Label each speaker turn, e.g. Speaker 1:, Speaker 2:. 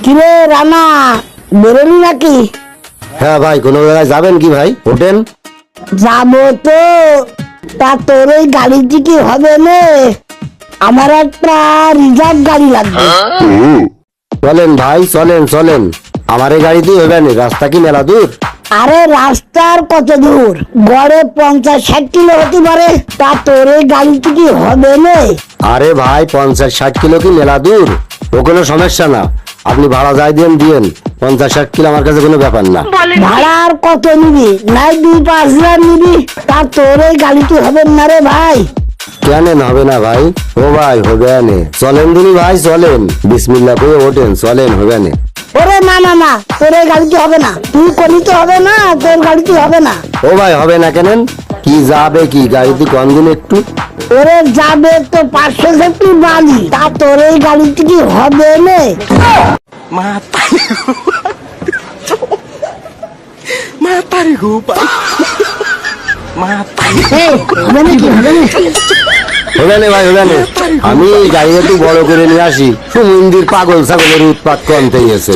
Speaker 1: কিরে রানা, বেরোলি নাকি?
Speaker 2: হ্যাঁ ভাই, কোনো জায়গায় যাবেন কি ভাই? ওঠেন।
Speaker 1: যাবো তো, তা তোর ওই গাড়িটি কি হবে না? আমার একটা রিজার্ভ গাড়ি লাগবে।
Speaker 2: চলেন ভাই, চলেন চলেন, আমার এই গাড়ি দিয়ে হবে না, রাস্তা কি মেলা দূর?
Speaker 1: আরে রাস্তার কত দূর, গড়ে 50-60 কিলো হতে পারে। তা তোর এই গাড়িটি কি হবে না?
Speaker 2: আরে ভাই, 50-60 কিলো কি মেলা দূর? ও কোনো সমস্যা না, আপনি ভাড়া যাই দিন দিয়েন, 50-60 কিলো আমার কাছে কোনো ব্যাপার না।
Speaker 1: ভাড়া আর কত নিবি? নাই 2-5 হাজার নিবি? তা তোর এই গাড়িটি হবে না রে ভাই?
Speaker 2: কেন হবে না ভাই? ও ভাই, হবে না, চলেন দিনি ভাই, চলেন, বিসমিল্লাহ করে ওঠেন, চলেন, হবে না।
Speaker 1: ওরে না না না, তোর এই গাড়িটি হবে না, তুই করিতে হবে না, তোর গাড়িটি হবে না।
Speaker 2: ও ভাই, হবে না কেন? কি যাবে কি গাড়িতে, কম দিন একটু।
Speaker 1: ওরে যাবে তো 500 সেফটি বালি, তা তোর এই গাড়িটি কি হবে না?
Speaker 3: Matari ko pa. Matari.
Speaker 1: এই, হবে নাকি, হবে না?
Speaker 2: হবে না ভাই, হবে না, আমি গাড়ি একটু বড় করে নিয়ে আসি, সুমন্দির পাগল ছাগলের উৎপাত কমতে গেছে।